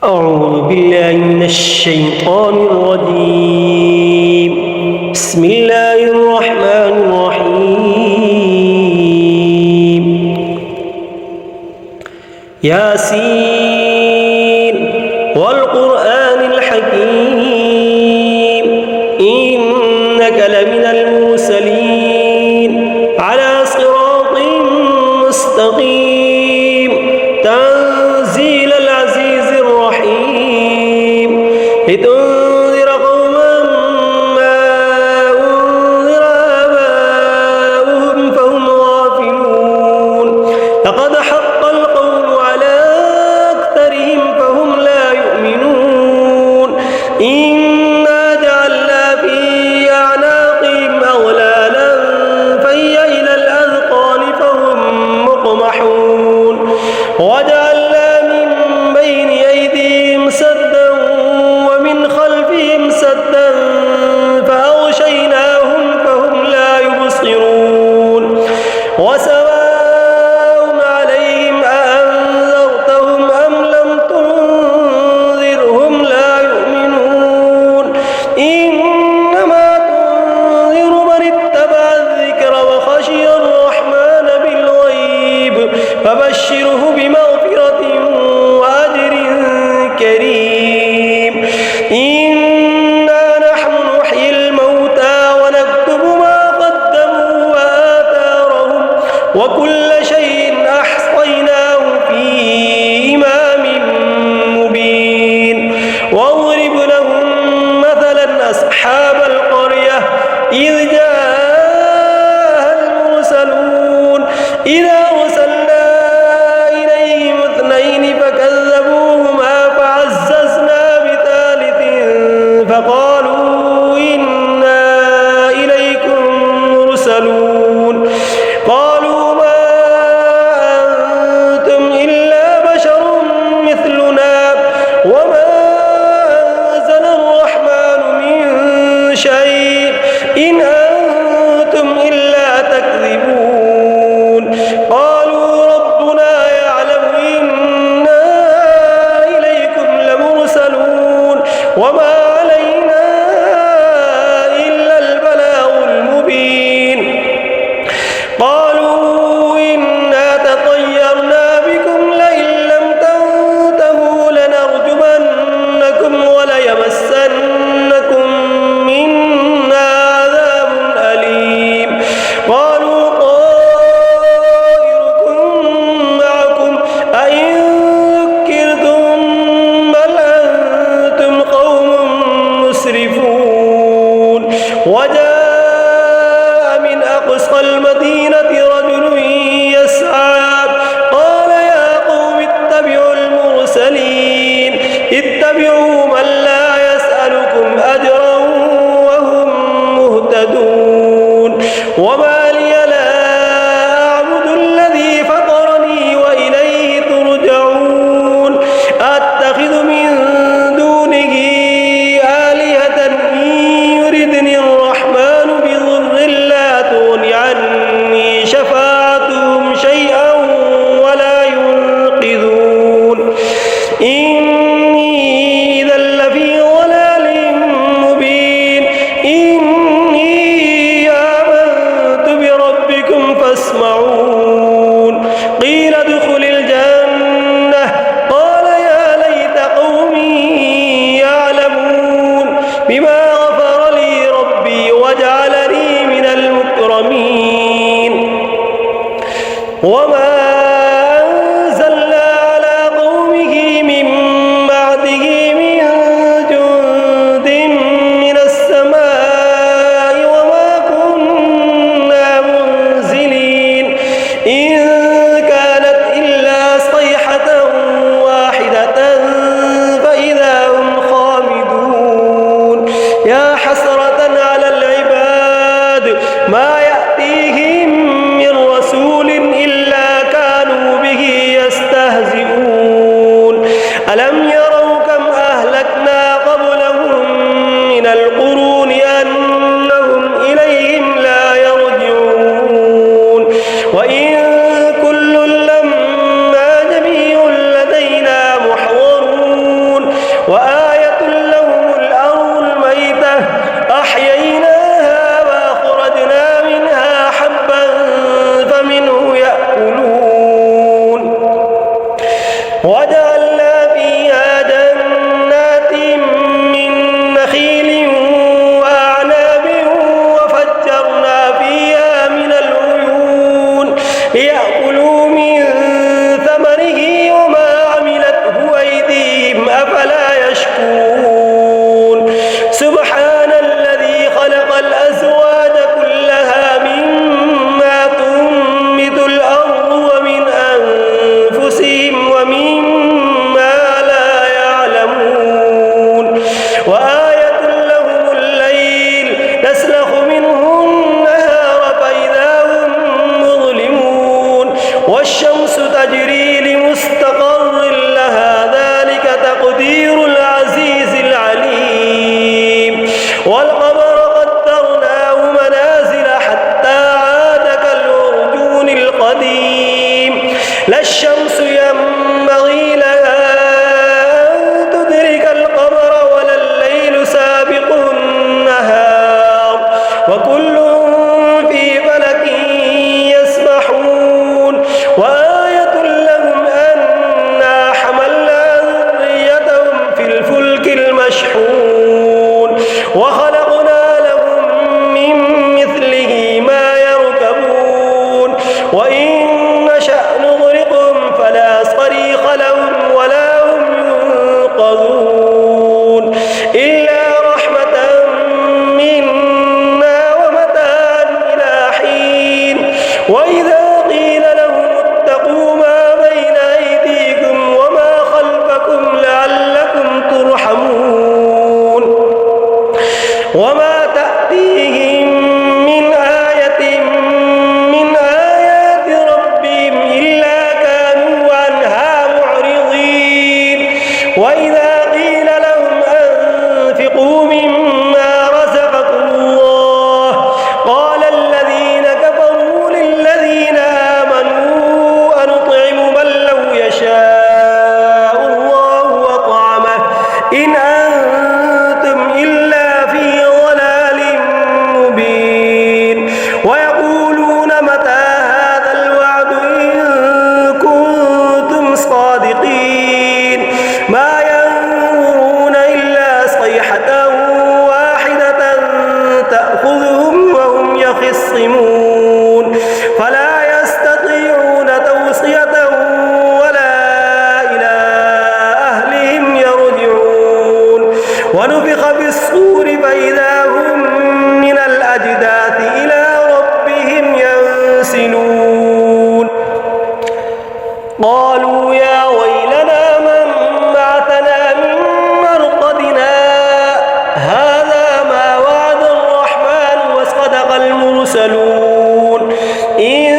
أعوذ بالله من الشيطان الرجيم. بسم الله الرحمن الرحيم. ياسين والقرآن الحكيم إنك لمن المرسلين على صراط مستقيم تنزيل العزيز الرحيم لتنذر قوما ما أنذر آباؤهم فهم غافلون لقد حق القول على أكثرهم فهم لا يؤمنون إنا جعلنا في أعناقهم أغلالا فهي إلى الأذقان فهم مقمحون وجعلنا من بين أيديهم سدا ومن خلفهم سدا فأغشيناهم فهم لا يبصرون وسواء عليهم أأنذرتهم أم لم تنذرهم لا يؤمنون إنما تنذر من اتبع الذكر وخشي الرحمن بالغيب فبشره بمغفرة وأجر كريم إنا نحن نحيي الموتى ونكتب ما قدموا وآثارهم وكل شيء أحصيناه في إمام مبين واضرب لهم مثلا أصحاب القرية إذ جاءها المرسلون إذا أرسلنا إليهم اثنين فكذبوهما فعززنا بثالث فقالوا إنا إليكم مرسلون قالوا ما أنتم إلا بشر مثلنا وما أنزل الرحمن من شيء إن أنتم إلا تكذبون قالوا ربنا يعلم إنا إليكم لمرسلون وما علينا إلا البلاغ المبين قالوا إنا تطيرنا بكم لئن لم تنتهوا لنرجمنكم وليمسنكم منا عذاب أليم قالوا طائركم معكم أئن ذكرتم بل أنتم قوم مسرفون وجاء من أقصى المدينة رجل يسعى قال يا قوم اتبعوا المرسلين اتبعوا من لا يسألكم أجرا وهم مهتدون وما لي لا أعبد الذي فطرني وإليه ترجعون أتخذ من دونه آلهة إن يردني الرحمن بضر لا تغن عني شفاعتهم شيئا ولا ينقذون إني إذا لفي ضلال مبين إني آمنت بربكم فاسمعون قيل ادخل الجنة قال يا ليت قومي يعلمون بما غفر لي ربي وجعلني من المكرمين وما أنزلنا على قومه من بعده من جند من السماء وما كنا منزلين إن كانت إلا صيحة واحدة فإذا هم خامدون يا حسرة على العباد ما يأتيهم من رسول إلا كانوا به يستهزئون ألم يروا كم أهلكنا قبلهم من القرون أنهم إليهم لا يرجعون وإن كل لما جميع لدينا محضرون وآية لهم الأرض الميتة أحييناها وأخرجنا منها حبا فمنه يأكلون وجعلنا فيها جنات من نخيل وأعناب وفجرنا فيها من العيون ليأكلوا من ثمره وما عملته أيديهم أفلا يشكرون سبحان الذي خلق الأزواج كلها مما تنبت الأرض ومن أنفسهم ومما لا يعلمون وآية لهم الليل نسلخ منه النهار فإذا هم مظلمون والشمس تجري لمستقر لها ذلك تقدير العزيز العليم والقمر قدرناه منازل حتى عاد كالعرجون القديم لا الشمس ينبغي لها أن تدرك القمر ولا الليل سابق النهار وكل في فلك يسبحون وآية لهم أنا حملنا ذريتهم في الفلك المشحون وخلقنا لهم من مثله ما يركبون وإن نشأ نغرقهم فلا صريخ لهم ولا هم ينقذون إلا رحمة منا ومتاعا إلى حين وإذا قيل لهم اتقوا ما بين أيديكم وما خلفكم لعلكم ترحمون وما تأتيهم من آية من آيات ربهم إلا كانوا عنها معرضين وإذا قيل لهم أنفقوا مما رزقكم الله قال الذين كفروا للذين آمنوا أنطعم من لو يشاء الله أطعمه إن أنتم إلا في ضلال مبين ويقولون متى هذا الوعد إن كنتم صادقين ما ينظرون إلا صيحة واحدة تأخذهم وهم يخصمون فلا يستطيعون توصية ولا إلى أهلهم يرجعون ونفخ في الصور فإذا هم من الأجداث إلى ربهم ينسلون قالوا يا ويلنا من بعثنا من مرقدنا هذا ما وعد الرحمن وصدق المرسلون إن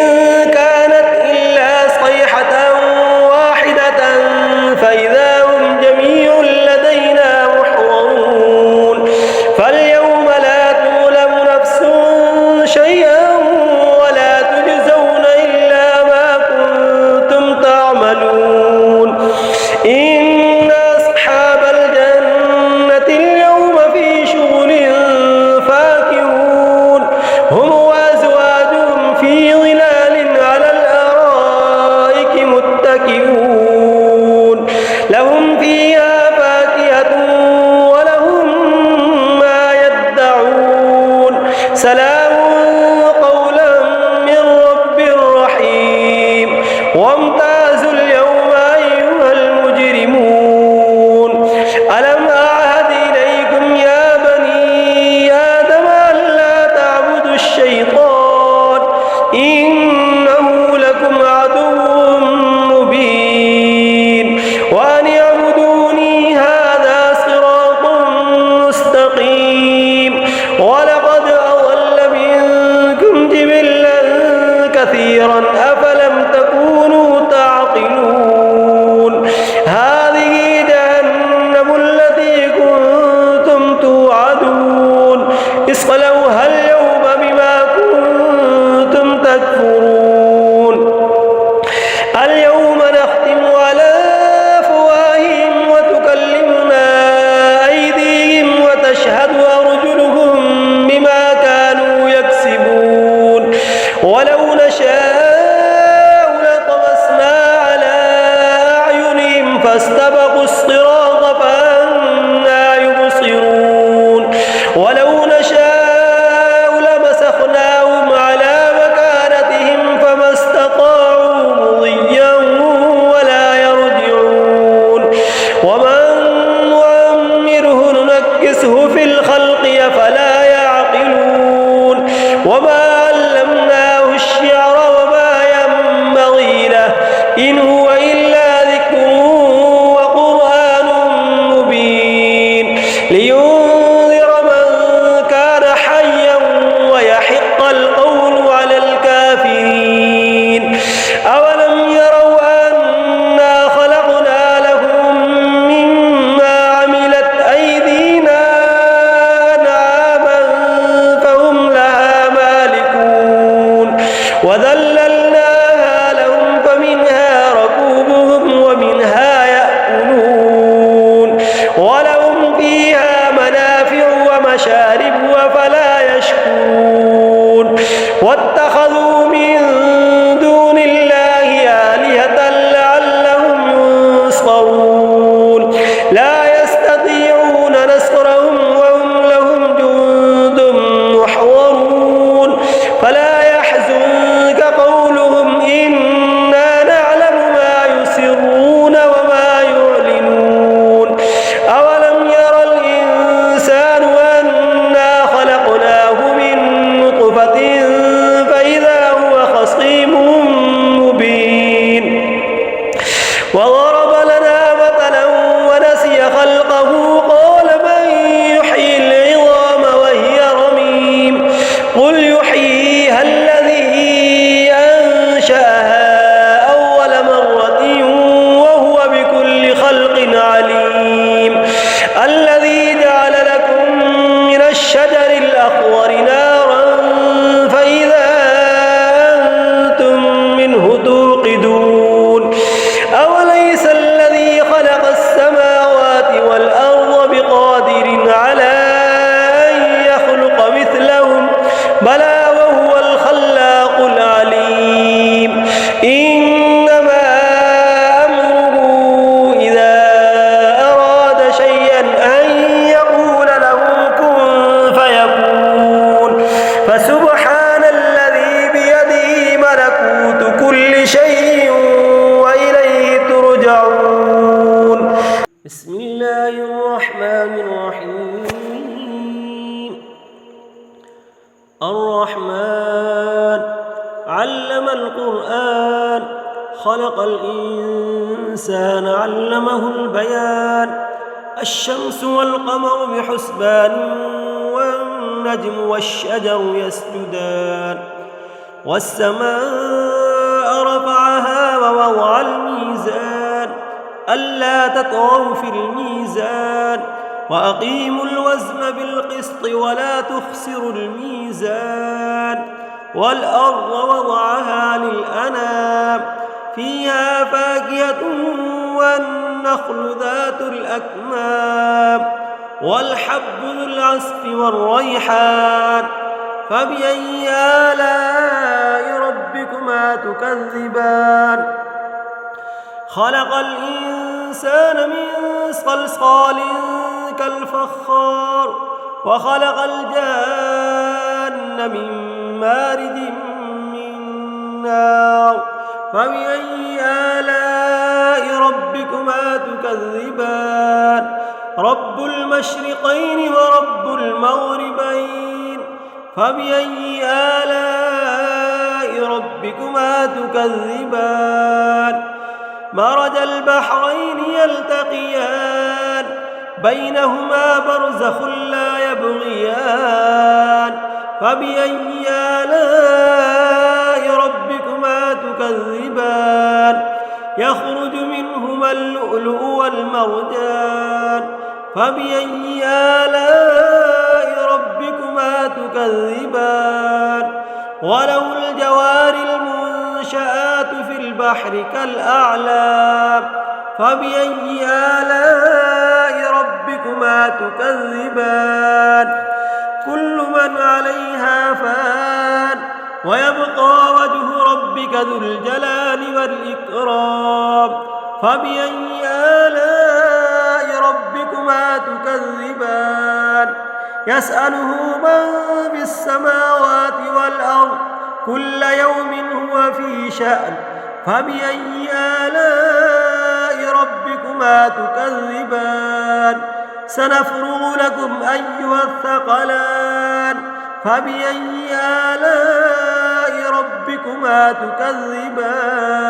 كانت إلا صيحة واحدة فإذا هم جميع لدينا محضرون فاليوم لا تظلم نفس شيئا ولا تجزون إلا ما كنتم تعملون إن أصحاب الجنة اليوم في شغل فاكهون هم وأزواجهم في ظلال على الأرائك متكئون لهم فيها فاكهة ولهم ما يدعون سلام قولا من رب رحيم وامتازوا اليوم أيها المجرمون ألم أعهد إليكم يا بني آدم ألا تعبدوا الشيطان إنه لكم عدو مبين وأن اعبدوني هذا صراط مستقيم ولقد أضل فاستبقوا الصراط فأنى يبصرون ولو نشاء لمسخناهم على مكانتهم فما استطاعوا مضيا ولا يرجعون ومن نعمره ننكسه في الخلق أفلا يعقلون وما علمناه الشعر وما ينبغي له إن هو إلا ذكر وقرآن مبين لينذر من كان حيا ويحق القول على الكافرين أولم يروا أنا خلقنا لهم مما عملت أيدينا أنعاما فهم لها مالكون وذللناها لهم فمنها ركوبهم ومنها يأكلون ولهم فيها منافع ومشارب أفلا يشكرون واتخذوا من دون الله آلهة لعلهم ينصرون لا يستطيعون نصرهم وهم لهم جند محضرون فلا يحزنك قولهم إنا نعلم ما يسرون وما يعلنون أولم ير الإنسان أنا خلقناه من نطفة فإذا هو خصيم مبين وضرب لنا مثلا ونسي خلقه قال من يحيي العظام وهي رميم قل يحييها الذي أنشأها أول مرة وهو بكل خلق عليم الذي جعل لكم من الشجر الأخضر نارا فإذا أنتم منه توقدون أوليس الذي خلق السماوات والأرض بقادر على أن يخلق مثلهم بلى وهو الخلاق العليم إنما أمره إذا أراد شيئا أن يقول له كن فيكون فسبحان الذي بيده ملكوت كل شيء وإليه ترجعون بسم الله الرحمن الرحيم الرحمن علم القرآن خلق الإنسان علمه البيان الشمس والقمر بحسبان والنجم والشجر يسجدان والسماء رفعها ووضع الميزان ألا تطغوا في الميزان وأقيموا الوزن بالقسط ولا تخسروا الميزان والأرض وضعها للأنام فيها فاكهة والنخل ذات الأكمام والحب ذو العصف والريحان فبأي آلاء ربكما تكذبان خلق الإنسان من صلصال كالفخار وخلق الجان من مارد من نار فبأي آلاء ربكما تكذبان رب المشرقين ورب المغربين فبأي آلاء ربكما تكذبان مرج البحرين يلتقيان بينهما برزخ لا يبغيان فبأي آلاء ربكما تكذبان يخرج منهما اللؤلؤ والمرجان فبأي آلاء ربكما تكذبان وله الجوار المنشآت في البحر كالأعلام فبأي آلاء ربكما تكذبان كل من عليها فان ويبقى وجه ربك ذو الجلال والإكرام فبأي آلاء ربكما تكذبان يسأله من في السماوات والأرض كل يوم هو في شأن فبأي آلاء ربكما تكذبان سنفرغ لكم أيها الثقلان فبأي آلاء ربكما تكذبان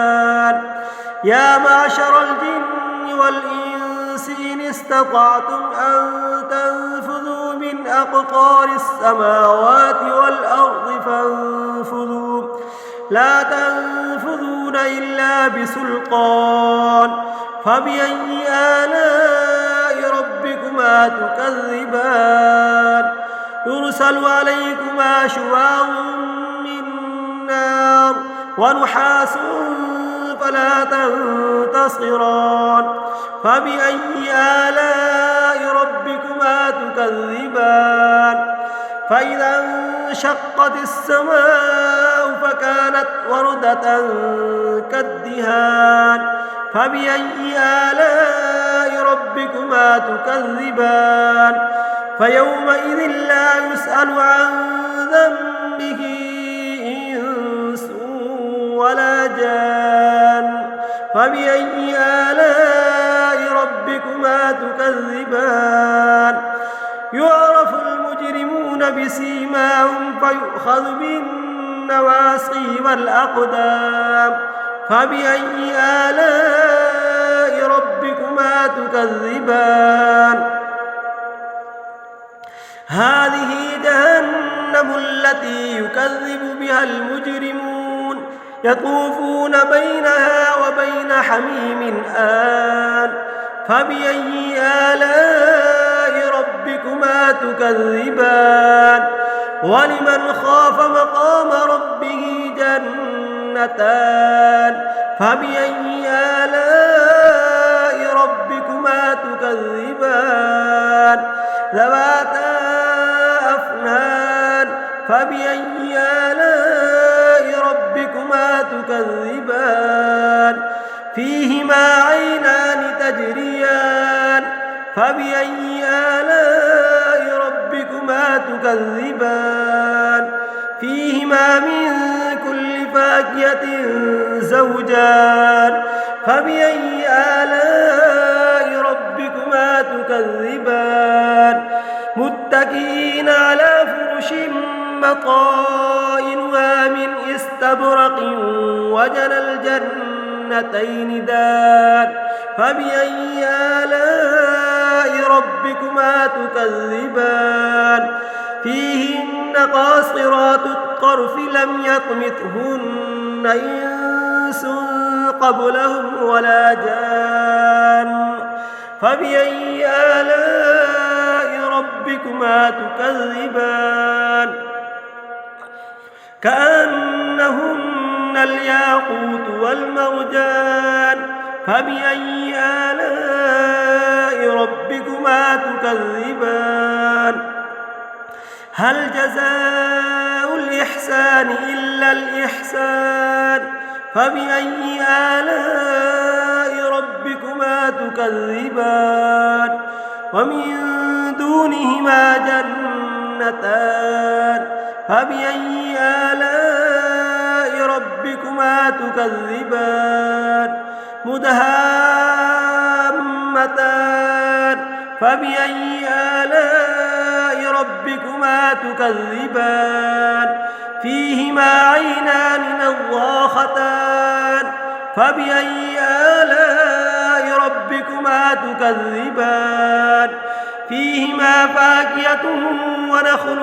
يا معشر الجن والإنس إن استطعتم أن تنفذوا من أقطار السماوات والأرض فانفذوا لا تنفذون إلا بسلطان فبأي آلاء ربكما تكذبان يرسل عليكما شواظ من نار ونحاس فلا تنتصران فبأي آلاء ربكما تكذبان فإذا انشقت السماء فكانت وردة كالدهان فبأي آلاء ربكما تكذبان فيومئذ لا يسأل عن ذنبه إنس ولا جان فبأي آلاء ربكما تكذبان يعرف المجرمون بسيماهم فيؤخذ بالنواصي والأقدام فبأي آلاء ربكما تكذبان هذه جهنم التي يكذب بها المجرمون يطوفون بينها وبين حميم آن فبأي آلاء ربكما تكذبان ولمن خاف مقام ربه جنتان فبأي آلاء ربكما تكذبان ذواتا أفنان فبأي آلاء ربكما تكذبان فيهما عينان تجريان فبأي آلاء ربكما تكذبان فيهما من كل فاكهة زوجان فبأي آلاء ربكما تكذبان متكئين على فرش بطائنها من استبرق وجنى الجنتين دان فبأي آلاء ربكما تكذبان فيهن قاصرات الطرف لم يطمثهن إنس قبلهم ولا جان فبأي آلاء ربكما تكذبان كأنهن الياقوت والمرجان فبأي آلاء ربكما تكذبان هل جزاء الإحسان إلا الإحسان فبأي آلاء ربكما تكذبان ومن دونهما جنتان فبأي آلاء ربكما تكذبان مدهامتان فبأي آلاء ربكما تكذبان فيهما عينان نضاختان فبأي آلاء ربكما تكذبان فيهما فاكهة ونخل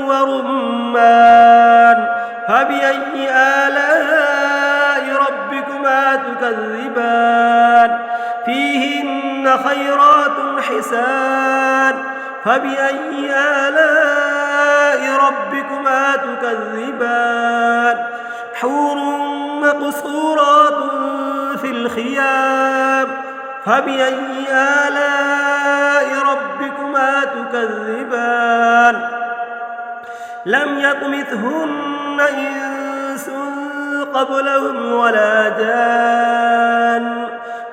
ورمان فبأي آلاء ربكما تكذبان فيهن خيرات حسان فبأي آلاء ربكما تكذبان حور مقصورات في الخيام فبأي آلاء ربكما تكذبان لم يطمثهن إنس قبلهم ولا جان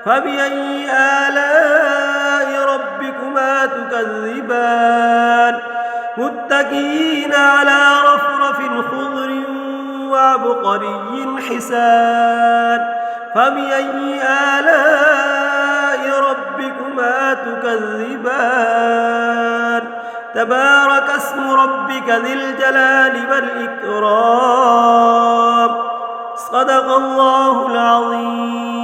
فبأي آلاء ربكما تكذبان متكئين على رفرف خضر وعبقري حسان فبأي آلاء ربكما تكذبان تبارك اسم ربك ذي الجلال والإكرام صدق الله العظيم.